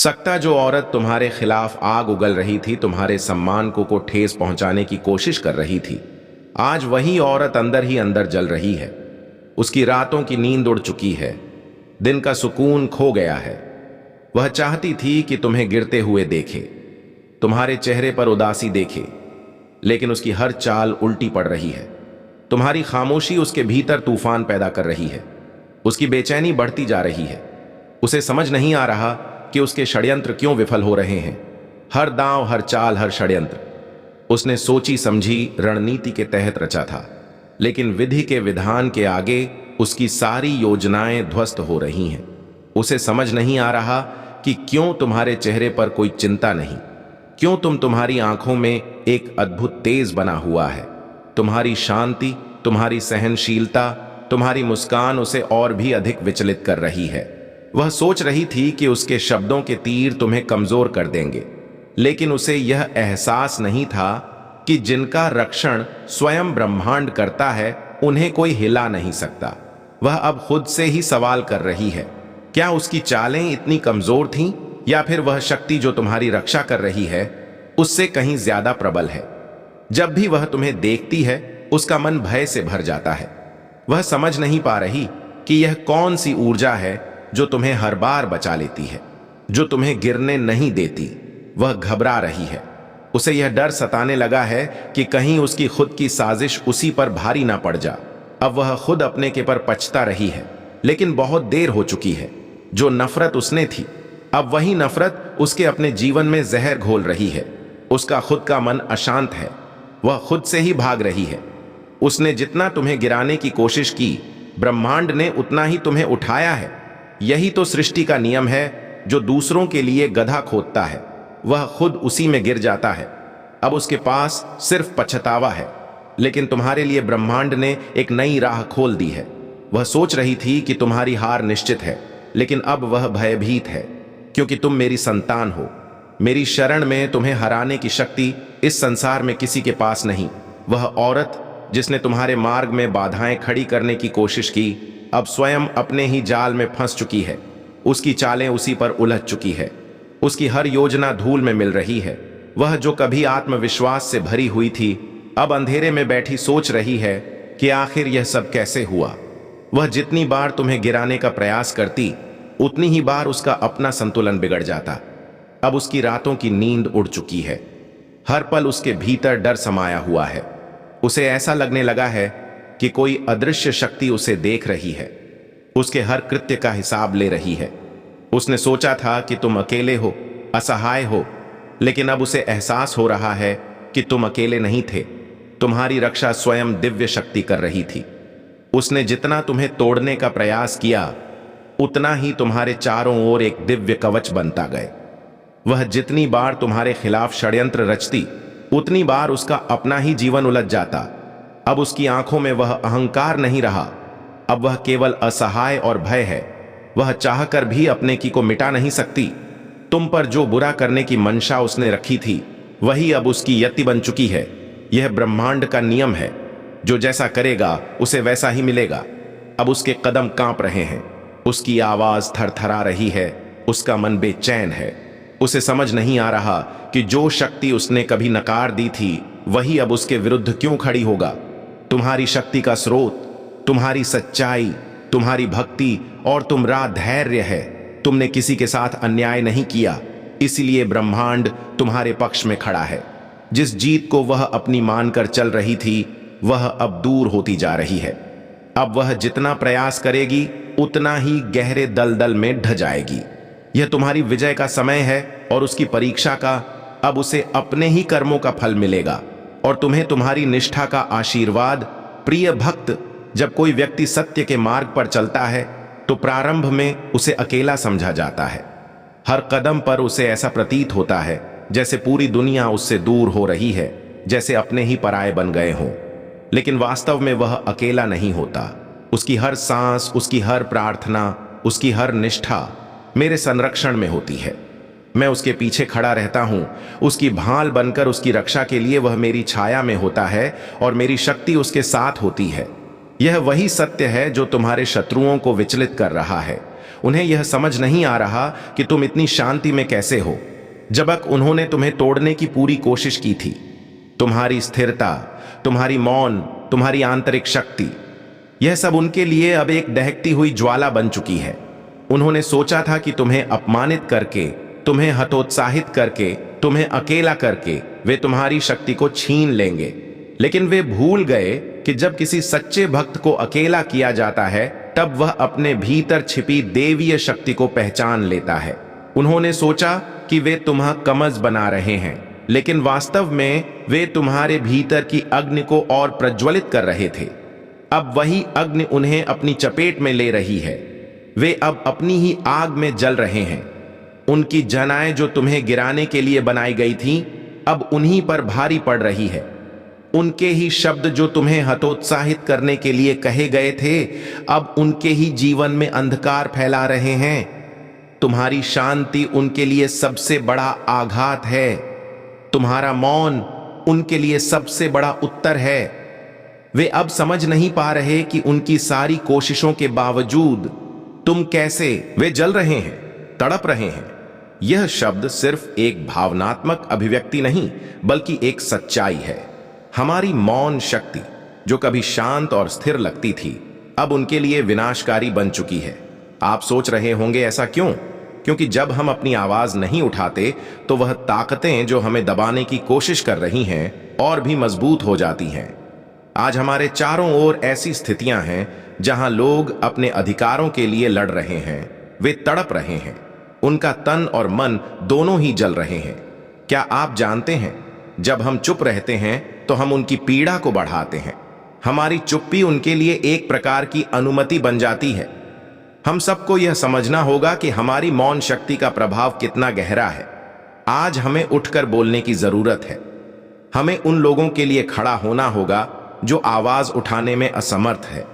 सकता जो औरत तुम्हारे खिलाफ आग उगल रही थी, तुम्हारे सम्मान को ठेस पहुंचाने की कोशिश कर रही थी, आज वही औरत अंदर ही अंदर जल रही है। उसकी रातों की नींद उड़ चुकी है, दिन का सुकून खो गया है। वह चाहती थी कि तुम्हें गिरते हुए देखे, तुम्हारे चेहरे पर उदासी देखे, लेकिन उसकी हर चाल उल्टी पड़ रही है। तुम्हारी खामोशी उसके भीतर तूफान पैदा कर रही है। उसकी बेचैनी बढ़ती जा रही है। उसे समझ नहीं आ रहा कि उसके षड्यंत्र क्यों विफल हो रहे हैं। हर दांव, हर चाल, हर षड्यंत्र उसने सोची समझी रणनीति के तहत रचा था, लेकिन विधि के विधान के आगे उसकी सारी योजनाएं ध्वस्त हो रही हैं। उसे समझ नहीं आ रहा कि क्यों तुम्हारे चेहरे पर कोई चिंता नहीं, क्यों तुम्हारी आंखों में एक अद्भुत तेज बना हुआ है। तुम्हारी शांति, तुम्हारी सहनशीलता, तुम्हारी मुस्कान उसे और भी अधिक विचलित कर रही है। वह सोच रही थी कि उसके शब्दों के तीर तुम्हें कमजोर कर देंगे, लेकिन उसे यह एहसास नहीं था कि जिनका रक्षण स्वयं ब्रह्मांड करता है, उन्हें कोई हिला नहीं सकता। वह अब खुद से ही सवाल कर रही है, क्या उसकी चालें इतनी कमजोर थीं, या फिर वह शक्ति जो तुम्हारी रक्षा कर रही है उससे कहीं ज्यादा प्रबल है। जब भी वह तुम्हें देखती है, उसका मन भय से भर जाता है। वह समझ नहीं पा रही कि यह कौन सी ऊर्जा है जो तुम्हें हर बार बचा लेती है, जो तुम्हें गिरने नहीं देती। वह घबरा रही है। उसे यह डर सताने लगा है कि कहीं उसकी खुद की साजिश उसी पर भारी ना पड़ जा। अब वह खुद अपने के पर पछता रही है, लेकिन बहुत देर हो चुकी है। जो नफरत उसने थी, अब वही नफरत उसके अपने जीवन में जहर घोल रही है। उसका खुद का मन अशांत है। वह खुद से ही भाग रही है। उसने जितना तुम्हें गिराने की कोशिश की, ब्रह्मांड ने उतना ही तुम्हें उठाया है। यही तो सृष्टि का नियम है। जो दूसरों के लिए गधा खोदता है, वह खुद उसी में गिर जाता है। अब उसके पास सिर्फ पछतावा है, लेकिन तुम्हारे लिए ब्रह्मांड ने एक नई राह खोल दी है। वह सोच रही थी कि तुम्हारी हार निश्चित है, लेकिन अब वह भयभीत है, क्योंकि तुम मेरी संतान हो। मेरी शरण में तुम्हें हराने की शक्ति इस संसार में किसी के पास नहीं। वह औरत जिसने तुम्हारे मार्ग में बाधाएं खड़ी करने की कोशिश की, अब स्वयं अपने ही जाल में फंस चुकी है। उसकी चालें उसी पर उलझ चुकी है। उसकी हर योजना धूल में मिल रही है। वह जो कभी आत्मविश्वास से भरी हुई थी, अब अंधेरे में बैठी सोच रही है कि आखिर यह सब कैसे हुआ। वह जितनी बार तुम्हें गिराने का प्रयास करती, उतनी ही बार उसका अपना संतुलन बिगड़ जाता। अब उसकी रातों की नींद उड़ चुकी है। हर पल उसके भीतर डर समाया हुआ है। उसे ऐसा लगने लगा है कि कोई अदृश्य शक्ति उसे देख रही है, उसके हर कृत्य का हिसाब ले रही है। उसने सोचा था कि तुम अकेले हो, असहाय हो, लेकिन अब उसे एहसास हो रहा है कि तुम अकेले नहीं थे। तुम्हारी रक्षा स्वयं दिव्य शक्ति कर रही थी। उसने जितना तुम्हें तोड़ने का प्रयास किया, उतना ही तुम्हारे चारों ओर एक दिव्य कवच बनता गए। वह जितनी बार तुम्हारे खिलाफ षड्यंत्र रचती, उतनी बार उसका अपना ही जीवन उलझ जाता। अब उसकी आंखों में वह अहंकार नहीं रहा, अब वह केवल असहाय और भय है। वह चाहकर भी अपने की को मिटा नहीं सकती। तुम पर जो बुरा करने की मंशा उसने रखी थी, वही अब उसकी यति बन चुकी है। यह ब्रह्मांड का नियम है, जो जैसा करेगा उसे वैसा ही मिलेगा। अब उसके कदम कांप रहे हैं, उसकी आवाज थरथरा रही है, उसका मन बेचैन है। उसे समझ नहीं आ रहा कि जो शक्ति उसने कभी नकार दी थी, वही अब उसके विरुद्ध क्यों खड़ी होगा। तुम्हारी शक्ति का स्रोत, तुम्हारी सच्चाई, तुम्हारी भक्ति और तुम्हारा धैर्य है। तुमने किसी के साथ अन्याय नहीं किया, इसलिए ब्रह्मांड तुम्हारे पक्ष में खड़ा है। जिस जीत को वह अपनी मानकर चल रही थी, वह अब दूर होती जा रही है। अब वह जितना प्रयास करेगी, उतना ही गहरे दलदल में ढह जाएगी। यह तुम्हारी विजय का समय है और उसकी परीक्षा का। अब उसे अपने ही कर्मों का फल मिलेगा और तुम्हें तुम्हारी निष्ठा का आशीर्वाद। प्रिय भक्त, जब कोई व्यक्ति सत्य के मार्ग पर चलता है, तो प्रारंभ में उसे अकेला समझा जाता है। हर कदम पर उसे ऐसा प्रतीत होता है जैसे पूरी दुनिया उससे दूर हो रही है, जैसे अपने ही पराये बन गए हों। लेकिन वास्तव में वह अकेला नहीं होता। उसकी हर सांस, उसकी हर प्रार्थना, उसकी हर निष्ठा मेरे संरक्षण में होती है। मैं उसके पीछे खड़ा रहता हूं, उसकी भाल बनकर उसकी रक्षा के लिए वह मेरी छाया में होता है और मेरी शक्ति उसके साथ होती है। यह वही सत्य है जो तुम्हारे शत्रुओं को विचलित कर रहा है। उन्हें यह समझ नहीं आ रहा कि तुम इतनी शांति में कैसे हो, जबकि उन्होंने तुम्हें तोड़ने की पूरी कोशिश की थी। तुम्हारी स्थिरता, तुम्हारी मौन, तुम्हारी आंतरिक शक्ति, यह सब उनके लिए अब एक दहकती हुई ज्वाला बन चुकी है। उन्होंने सोचा था कि तुम्हें अपमानित करके, तुम्हें हतोत्साहित करके, तुम्हें अकेला करके वे तुम्हारी शक्ति को छीन लेंगे, लेकिन वे भूल गए कि जब किसी सच्चे भक्त को अकेला किया जाता है तब वह अपने भीतर छिपी देवीय शक्ति को पहचान लेता है। उन्होंने सोचा कि वे तुम्हें कमज बना रहे हैं, लेकिन वास्तव में वे तुम्हारे भीतर की अग्नि को और प्रज्वलित कर रहे थे। अब वही अग्नि उन्हें अपनी चपेट में ले रही है। वे अब अपनी ही आग में जल रहे हैं। उनकी जनाएं जो तुम्हें गिराने के लिए बनाई गई थीं, अब उन्हीं पर भारी पड़ रही है। उनके ही शब्द जो तुम्हें हतोत्साहित करने के लिए कहे गए थे, अब उनके ही जीवन में अंधकार फैला रहे हैं। तुम्हारी शांति उनके लिए सबसे बड़ा आघात है। तुम्हारा मौन उनके लिए सबसे बड़ा उत्तर है। वे अब समझ नहीं पा रहे कि उनकी सारी कोशिशों के बावजूद तुम कैसे। वे जल रहे हैं, तड़प रहे हैं। यह शब्द सिर्फ एक भावनात्मक अभिव्यक्ति नहीं, बल्कि एक सच्चाई है। हमारी मौन शक्ति, जो कभी शांत और स्थिर लगती थी, अब उनके लिए विनाशकारी बन चुकी है। आप सोच रहे होंगे ऐसा क्यों? क्योंकि जब हम अपनी आवाज नहीं उठाते तो वह ताकतें जो हमें दबाने की कोशिश कर रही हैं और भी मजबूत हो जाती हैं। आज हमारे चारों ओर ऐसी स्थितियां हैं जहां लोग अपने अधिकारों के लिए लड़ रहे हैं। वे तड़प रहे हैं। उनका तन और मन दोनों ही जल रहे हैं। क्या आप जानते हैं, जब हम चुप रहते हैं तो हम उनकी पीड़ा को बढ़ाते हैं। हमारी चुप्पी उनके लिए एक प्रकार की अनुमति बन जाती है। हम सबको यह समझना होगा कि हमारी मौन शक्ति का प्रभाव कितना गहरा है। आज हमें उठकर बोलने की जरूरत है। हमें उन लोगों के लिए खड़ा होना होगा जो आवाज उठाने में असमर्थ है।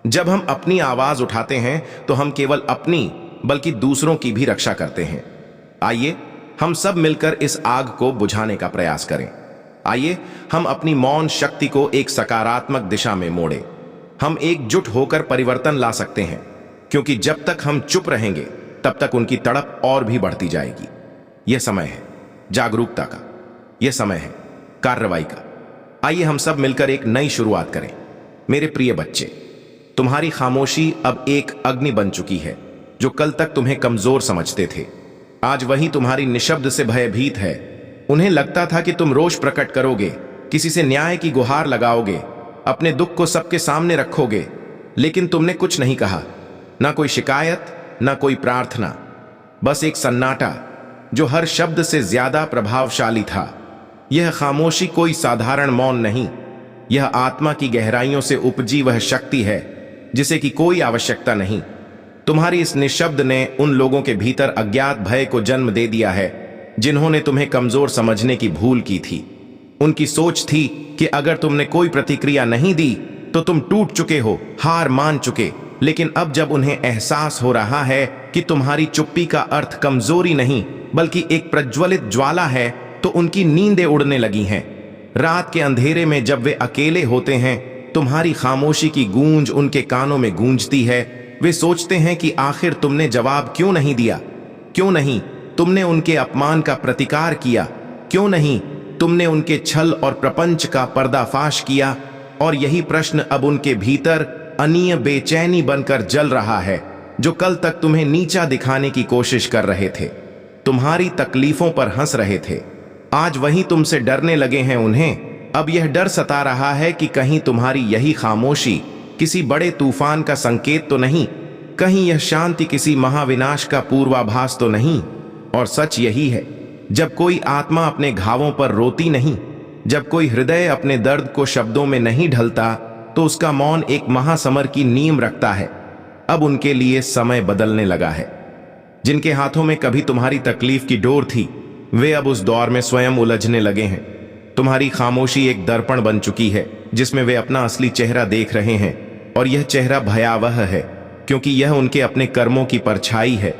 जब हम अपनी आवाज उठाते हैं तो हम केवल अपनी बल्कि दूसरों की भी रक्षा करते हैं। आइए हम सब मिलकर इस आग को बुझाने का प्रयास करें। आइए हम अपनी मौन शक्ति को एक सकारात्मक दिशा में मोड़ें। हम एकजुट होकर परिवर्तन ला सकते हैं, क्योंकि जब तक हम चुप रहेंगे तब तक उनकी तड़प और भी बढ़ती जाएगी। यह समय है जागरूकता का, यह समय है कार्रवाई का। आइए हम सब मिलकर एक नई शुरुआत करें। मेरे प्रिय बच्चे, तुम्हारी खामोशी अब एक अग्नि बन चुकी है। जो कल तक तुम्हें कमजोर समझते थे, आज वही तुम्हारी निशब्द से भयभीत है। उन्हें लगता था कि तुम रोष प्रकट करोगे, किसी से न्याय की गुहार लगाओगे, अपने दुख को सबके सामने रखोगे, लेकिन तुमने कुछ नहीं कहा। ना कोई शिकायत, ना कोई प्रार्थना, बस एक सन्नाटा जो हर शब्द से ज्यादा प्रभावशाली था। यह खामोशी कोई साधारण मौन नहीं, यह आत्मा की गहराइयों से उपजी वह शक्ति है जिसे की कोई आवश्यकता नहीं। तुम्हारी इस निशब्द ने उन लोगों के भीतर अज्ञात भय को जन्म दे दिया है जिन्होंने तुम्हें कमजोर समझने की भूल की थी। उनकी सोच थी कि अगर तुमने कोई प्रतिक्रिया नहीं दी तो तुम टूट चुके हो, हार मान चुके। लेकिन अब जब उन्हें एहसास हो रहा है कि तुम्हारी चुप्पी का अर्थ कमजोरी नहीं बल्कि एक प्रज्वलित ज्वाला है, तो उनकी नींदें उड़ने लगी हैं। रात के अंधेरे में जब वे अकेले होते हैं, तुम्हारी खामोशी की गूंज उनके कानों में गूंजती है। वे सोचते हैं कि आखिर तुमने जवाब क्यों नहीं दिया, क्यों नहीं तुमने उनके अपमान का प्रतिकार किया, क्यों नहीं तुमने उनके छल और प्रपंच का पर्दाफाश किया। और यही प्रश्न अब उनके भीतर अनीय बेचैनी बनकर जल रहा है, जो कल तक तुम्हें नीचा दिखाने की कोशिश कर रहे थे, तुम्हारी तकलीफों पर हंस रहे थे। आज वही तुमसे डरने लगे हैं। उन्हें अब यह डर सता रहा है कि कहीं तुम्हारी यही खामोशी किसी बड़े तूफान का संकेत तो नहीं, कहीं यह शांति किसी महाविनाश का पूर्वाभास तो नहीं। और सच यही है, जब कोई आत्मा अपने घावों पर रोती नहीं, जब कोई हृदय अपने दर्द को शब्दों में नहीं ढलता, तो उसका मौन एक महासमर की नींव रखता है। अब उनके लिए समय बदलने लगा है। जिनके हाथों में कभी तुम्हारी तकलीफ की डोर थी, वे अब उस दौर में स्वयं उलझने लगे हैं। तुम्हारी खामोशी एक दर्पण बन चुकी है जिसमें वे अपना असली चेहरा देख रहे हैं, और यह चेहरा भयावह है क्योंकि यह उनके अपने कर्मों की परछाई है।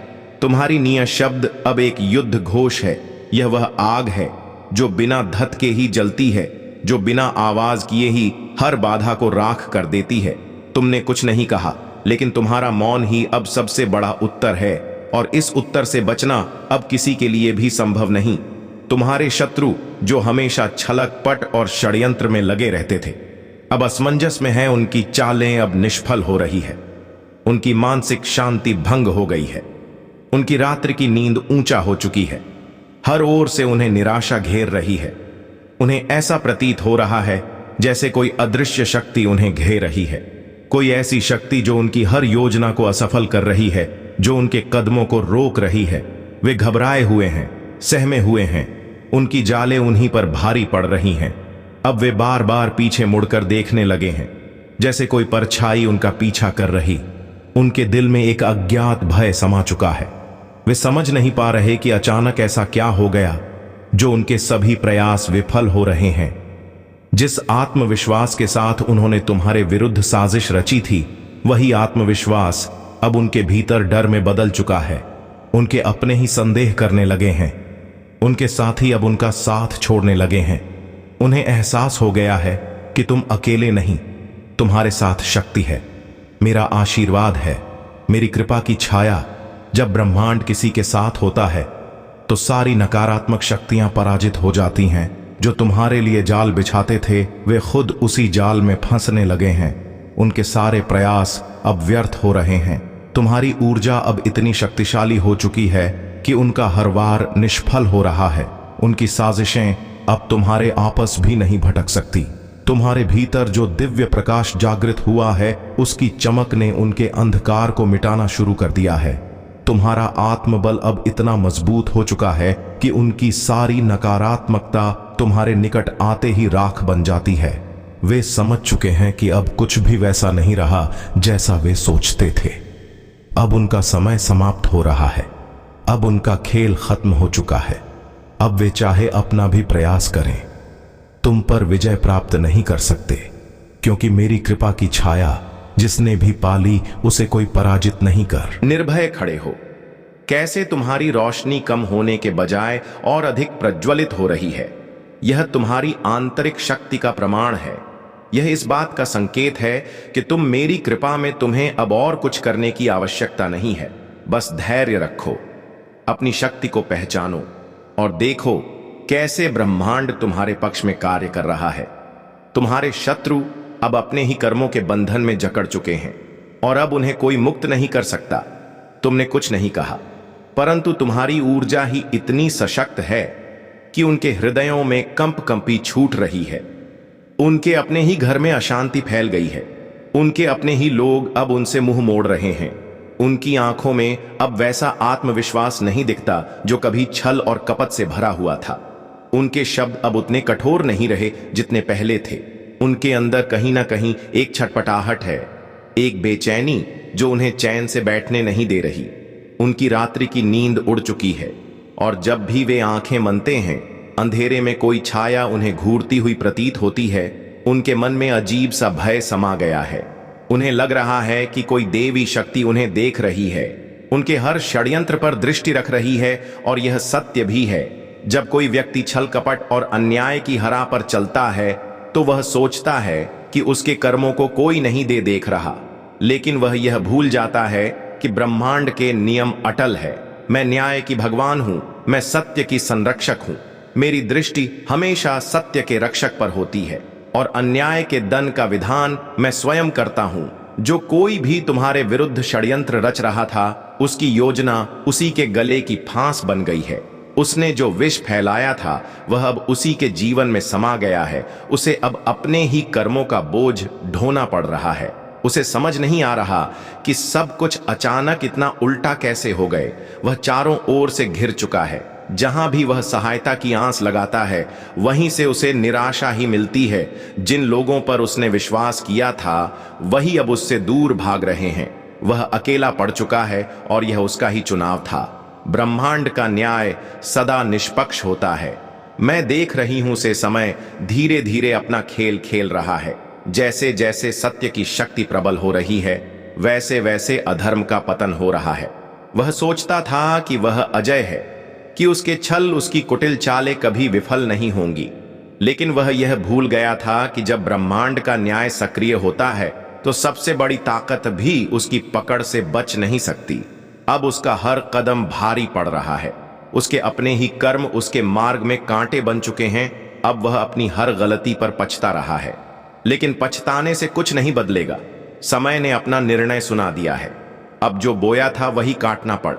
तुम्हारी नियत शब्द अब एक युद्ध घोष है। यह वह आग है जो बिना धत के ही जलती है, जो बिना आवाज किए ही हर बाधा को राख कर देती है। तुमने कुछ नहीं कहा, लेकिन तुम्हारा मौन ही अब सबसे बड़ा उत्तर है, और इस उत्तर से बचना अब किसी के लिए भी संभव नहीं। तुम्हारे शत्रु जो हमेशा छलक पट और षड्यंत्र में लगे रहते थे, अब असमंजस में हैं। उनकी चालें अब निष्फल हो रही है। उनकी मानसिक शांति भंग हो गई है। उनकी रात्रि की नींद ऊंचा हो चुकी है। हर ओर से उन्हें निराशा घेर रही है। उन्हें ऐसा प्रतीत हो रहा है जैसे कोई अदृश्य शक्ति उन्हें घेर रही है, कोई ऐसी शक्ति जो उनकी हर योजना को असफल कर रही है, जो उनके कदमों को रोक रही है। वे घबराए हुए हैं, सहमे हुए हैं। उनकी जालें उन्हीं पर भारी पड़ रही हैं। अब वे बार बार पीछे मुड़कर देखने लगे हैं, जैसे कोई परछाई उनका पीछा कर रही। उनके दिल में एक अज्ञात भय समा चुका है। वे समझ नहीं पा रहे कि अचानक ऐसा क्या हो गया जो उनके सभी प्रयास विफल हो रहे हैं। जिस आत्मविश्वास के साथ उन्होंने तुम्हारे विरुद्ध साजिश रची थी, वही आत्मविश्वास अब उनके भीतर डर में बदल चुका है। उनके अपने ही संदेह करने लगे हैं। उनके साथी अब उनका साथ छोड़ने लगे हैं। उन्हें एहसास हो गया है कि तुम अकेले नहीं, तुम्हारे साथ शक्ति है, मेरा आशीर्वाद है, मेरी कृपा की छाया। जब ब्रह्मांड किसी के साथ होता है तो सारी नकारात्मक शक्तियां पराजित हो जाती हैं। जो तुम्हारे लिए जाल बिछाते थे, वे खुद उसी जाल में फंसने लगे हैं। उनके सारे प्रयास अब व्यर्थ हो रहे हैं। तुम्हारी ऊर्जा अब इतनी शक्तिशाली हो चुकी है कि उनका हर वार निष्फल हो रहा है। उनकी साजिशें अब तुम्हारे आपस भी नहीं भटक सकती। तुम्हारे भीतर जो दिव्य प्रकाश जागृत हुआ है, उसकी चमक ने उनके अंधकार को मिटाना शुरू कर दिया है। तुम्हारा आत्मबल अब इतना मजबूत हो चुका है कि उनकी सारी नकारात्मकता तुम्हारे निकट आते ही राख बन जाती है। वे समझ चुके हैं कि अब कुछ भी वैसा नहीं रहा जैसा वे सोचते थे। अब उनका समय समाप्त हो रहा है। अब उनका खेल खत्म हो चुका है। अब वे चाहे अपना भी प्रयास करें, तुम पर विजय प्राप्त नहीं कर सकते, क्योंकि मेरी कृपा की छाया जिसने भी पाली उसे कोई पराजित नहीं कर। निर्भय खड़े हो। कैसे तुम्हारी रोशनी कम होने के बजाय और अधिक प्रज्वलित हो रही है। यह तुम्हारी आंतरिक शक्ति का प्रमाण है। यह इस बात का संकेत है कि तुम मेरी कृपा में तुम्हें अब और कुछ करने की आवश्यकता नहीं है। बस धैर्य रखो, अपनी शक्ति को पहचानो और देखो कैसे ब्रह्मांड तुम्हारे पक्ष में कार्य कर रहा है। तुम्हारे शत्रु अब अपने ही कर्मों के बंधन में जकड़ चुके हैं और अब उन्हें कोई मुक्त नहीं कर सकता। तुमने कुछ नहीं कहा, परंतु तुम्हारी ऊर्जा ही इतनी सशक्त है कि उनके हृदयों में कंपी छूट रही है। उनके अपने ही घर में अशांति फैल गई है। उनके अपने ही लोग अब उनसे मुंह मोड़ रहे हैं। उनकी आंखों में अब वैसा आत्मविश्वास नहीं दिखता जो कभी छल और कपट से भरा हुआ था। उनके शब्द अब उतने कठोर नहीं रहे जितने पहले थे। उनके अंदर कहीं ना कहीं एक छटपटाहट है, एक बेचैनी जो उन्हें चैन से बैठने नहीं दे रही। उनकी रात्रि की नींद उड़ चुकी है और जब भी वे आंखें मनते हैं, अंधेरे में कोई छाया उन्हें घूरती हुई प्रतीत होती है। उनके मन में अजीब सा भय समा गया है। उन्हें लग रहा है कि कोई देवी शक्ति उन्हें देख रही है, उनके हर षड्यंत्र पर दृष्टि रख रही है। और यह सत्य भी है, जब कोई व्यक्ति छल कपट और अन्याय की हरा पर चलता है तो वह सोचता है कि उसके कर्मों को कोई नहीं देख रहा, लेकिन वह यह भूल जाता है कि ब्रह्मांड के नियम अटल है। मैं न्याय की भगवान हूं, मैं सत्य की संरक्षक हूं। मेरी दृष्टि हमेशा सत्य के रक्षक पर होती है और अन्याय के दंड का विधान मैं स्वयं करता हूं। जो कोई भी तुम्हारे विरुद्ध षड्यंत्र रच रहा था, उसकी योजना उसी के गले की फांस बन गई है। उसने जो विष फैलाया था वह अब उसी के जीवन में समा गया है। उसे अब अपने ही कर्मों का बोझ ढोना पड़ रहा है। उसे समझ नहीं आ रहा कि सब कुछ अचानक इतना उल्टा कैसे हो गए। वह चारों ओर से घिर चुका है। जहां भी वह सहायता की आंच लगाता है, वहीं से उसे निराशा ही मिलती है। जिन लोगों पर उसने विश्वास किया था, वही अब उससे दूर भाग रहे हैं। वह अकेला पड़ चुका है और यह उसका ही चुनाव था। ब्रह्मांड का न्याय सदा निष्पक्ष होता है। मैं देख रही हूं से समय धीरे धीरे अपना खेल खेल रहा है। जैसे जैसे सत्य की शक्ति प्रबल हो रही है, वैसे वैसे अधर्म का पतन हो रहा है। वह सोचता था कि वह अजय है, कि उसके छल, उसकी कुटिल चालें कभी विफल नहीं होंगी। लेकिन वह यह भूल गया था कि जब ब्रह्मांड का न्याय सक्रिय होता है तो सबसे बड़ी ताकत भी उसकी पकड़ से बच नहीं सकती। अब उसका हर कदम भारी पड़ रहा है। उसके अपने ही कर्म उसके मार्ग में कांटे बन चुके हैं। अब वह अपनी हर गलती पर पछता रहा है, लेकिन पछताने से कुछ नहीं बदलेगा। समय ने अपना निर्णय सुना दिया है। अब जो बोया था वही काटना पड़